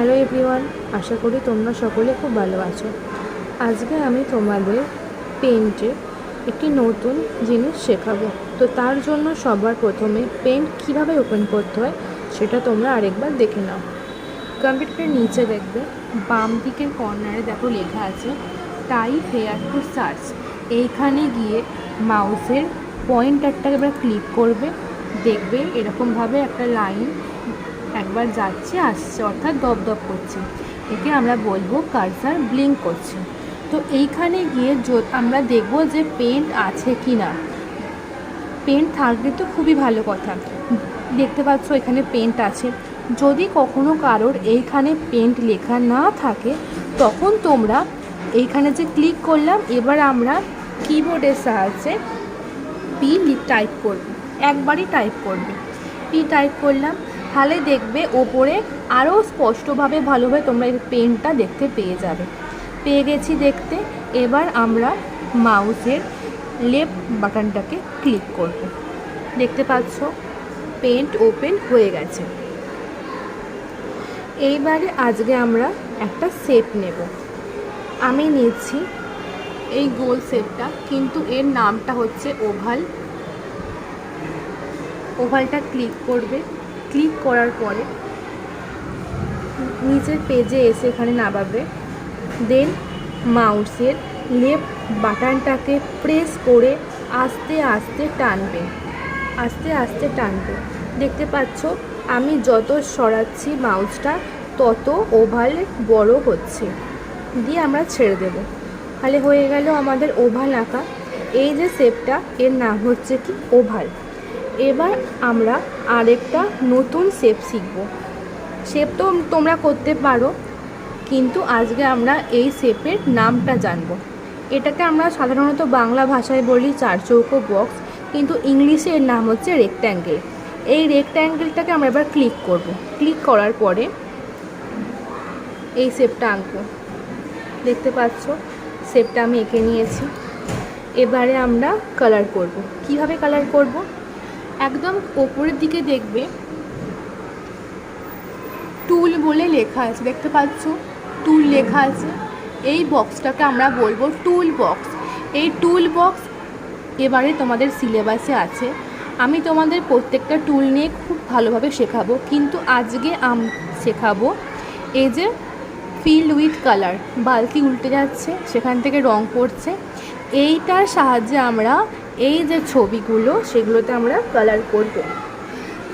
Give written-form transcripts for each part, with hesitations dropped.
Hello everyone, আশা করি তোমরা সকলে খুব ভালো আছো। আজকে আমি তোমাদের পেন্টে একটি নতুন জিনিস শেখাবো। তো তার জন্য সবার প্রথমে পেন্ট কিভাবে ওপেন করতে হয় সেটা তোমরা আরেকবার দেখে নাও। কম্পিউটারের নিচে দেখবে বাম দিকের কর্নারে দেখো লেখা আছে টাইপ হেয়ার টু সার্চ। এইখানে গিয়ে মাউসের পয়েন্টারটাকে এবার ক্লিক করবে, দেখবে এরকমভাবে একটা লাইন একবার যাচ্ছে আসছে, অর্থাৎ দপদপ করছে। একে আমরা বলবো কার্সার ব্লিঙ্ক করছে। তো এইখানে গিয়ে আমরা দেখব যে পেন্ট আছে কি না। পেন্ট থাকলে তো খুবই ভালো কথা। দেখতে পাচ্ছ এখানে পেন্ট আছে। যদি কখনো কারোর এইখানে পেন্ট লেখা না থাকে তখন তোমরা এইখানে যে ক্লিক করলাম, এবার আমরা কিবোর্ডের সাহায্যে পি টাইপ করব, একবারই টাইপ করবে। পি টাইপ করলাম, তাহলে দেখবে ওপরে আরও স্পষ্টভাবে ভালোভাবে তোমরা এই পেনটা দেখতে পেয়ে গেছি দেখতে। এবার আমরা মাউসের লেফট বাটনটাকে ক্লিক করব। দেখতে পাচ্ছ পেন্ট ওপেন হয়ে গেছে। এইবারে আজকে আমরা একটা শেপ নেব। আমি নিচ্ছি এই গোল শেপটা, কিন্তু এর নামটা হচ্ছে ওভাল। ওভালটা ক্লিক করবে। ক্লিক করার পরে নিচের পেজে এসে এখানে নামাবে। দেন মাউসের লেফট বাটনটাকে প্রেস করে আস্তে আস্তে টানবে। দেখতে পাচ্ছ আমি যত সরাচ্ছি মাউসটা তত ওভাল বড় হচ্ছে। দিয়ে আমরা ছেড়ে দেব। তাহলে হয়ে গেল আমাদের ওভাল আঁকা। এই যে শেপটা, এর নাম হচ্ছে কি ওভাল। এবার আমরা আরেকটা নতুন শেপ শিখব। শেপ তো তোমরা করতে পারো, কিন্তু আজকে আমরা এই শেপের নামটা জানব। এটাকে আমরা সাধারণত বাংলা ভাষায় বলি চারচৌকো বক্স, কিন্তু ইংলিশে এর নাম হচ্ছে রেক্ট্যাঙ্গেল। এই রেক্ট্যাঙ্গেলটাকে আমরা এবার ক্লিক করব। ক্লিক করার পরে এই শেপটা আঁকবো। দেখতে পাচ্ছ শেপটা আমি এঁকে নিয়েছি। এবারে আমরা কালার করব। কিভাবে কালার করব? একদম ওপরের দিকে দেখবে টুল বলে লেখা আছে, দেখতে পাচ্ছ টুল লেখা আছে। এই বক্সটাকে আমরা বলবো টুল বক্স। এই টুল বক্স এবারে তোমাদের সিলেবাসে আছে। আমি তোমাদের প্রত্যেকটা টুল নিয়ে খুব ভালোভাবে শেখাবো, কিন্তু আজকে শেখাবো এই যে ফিল উইথ কালার। বালতি উল্টে যাচ্ছে, সেখান থেকে রং পড়ছে। এইটার সাহায্যে আমরা এই যে ছবিগুলো সেগুলোতে আমরা কালার করব।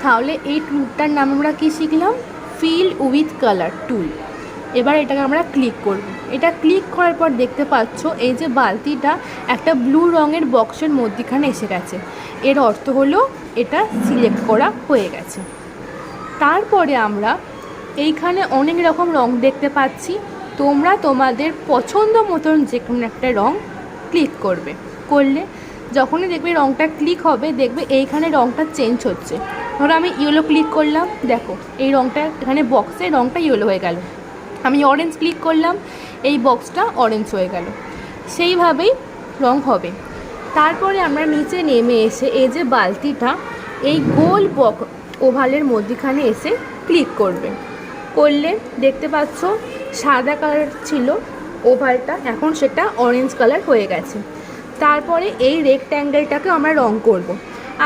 তাহলে এই টুলটার নাম আমরা কি শিখলাম? ফিল উইথ কালার টুল। এবার এটাকে আমরা ক্লিক করব। এটা ক্লিক করার পর দেখতে পাচ্ছ এই যে বালতিটা একটা ব্লু রঙের বক্সের মধ্যখানে এসে গেছে। এর অর্থ হলো এটা সিলেক্ট করা হয়ে গেছে। তারপরে আমরা এইখানে অনেক রকম রং দেখতে পাচ্ছি। তোমরা তোমাদের পছন্দ মতন যে কোনো একটা রং ক্লিক করলে যখনই দেখবে রংটা ক্লিক হবে, দেখবে এইখানে রংটা চেঞ্জ হচ্ছে। ধরো আমি ইয়েলো ক্লিক করলাম, দেখো এই রংটা এখানে বক্সে রংটা ইয়েলো হয়ে গেল। আমি অরেঞ্জ ক্লিক করলাম, এই বক্সটা অরেঞ্জ হয়ে গেল। সেইভাবেই রং হবে। তারপরে আমরা নিচে নেমে এসে এই যে বালতিটা এই গোল ওভালের মধ্যখানে এসে ক্লিক করলে দেখতে পাচ্ছ সাদা কালার ছিল ওভালটা, এখন সেটা অরেঞ্জ কালার হয়ে গেছে। তারপরে এই রেক্ট্যাঙ্গেলটাকে আমরা রং করব।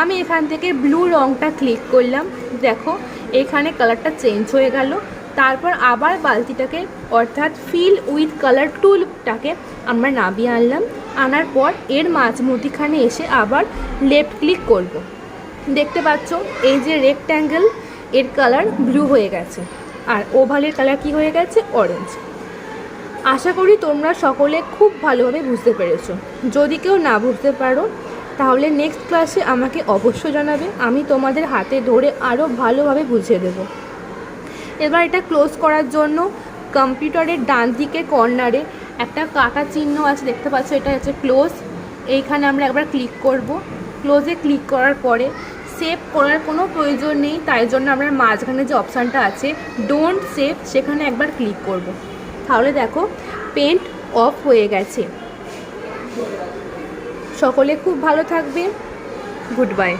আমি এখান থেকে ব্লু রংটা ক্লিক করলাম, দেখো এখানে কালারটা চেঞ্জ হয়ে গেল। তারপর আবার বালতিটাকে অর্থাৎ ফিল উইথ কালার টুলটাকে আমরা নামিয়ে আনার পর এর মধ্যখানে এসে আবার লেফট ক্লিক করব। দেখতে পাচ্ছ এই যে রেক্ট্যাঙ্গেল এর কালার ব্লু হয়ে গেছে, আর ওভালের কালার কি হয়ে গেছে? অরেঞ্জ। আশা করি তোমরা সকলে খুব ভালোভাবে বুঝতে পেরেছো। যদি কেউ না বুঝতে পারো তাহলে নেক্সট ক্লাসে আমাকে অবশ্যই জানাবে, আমি তোমাদের হাতে ধরে আরও ভালোভাবে বুঝিয়ে দেব। এবার এটা ক্লোজ করার জন্য কম্পিউটারের ডান দিকে কর্নারে একটা কাটা চিহ্ন আছে, দেখতে পাচ্ছ এটা হচ্ছে ক্লোজ। এইখানে আমরা একবার ক্লিক করব। ক্লোজে ক্লিক করার পরে সেভ করার কোনো প্রয়োজন নেই, তাই জন্য আমরা মাঝখানে যে অপশানটা আছে ডোন্ট সেভ, সেখানে একবার ক্লিক করব। তাহলে দেখো পেন্ট অফ হয়ে গেছে। সকলে খুব ভালো থাকবে। Good bye.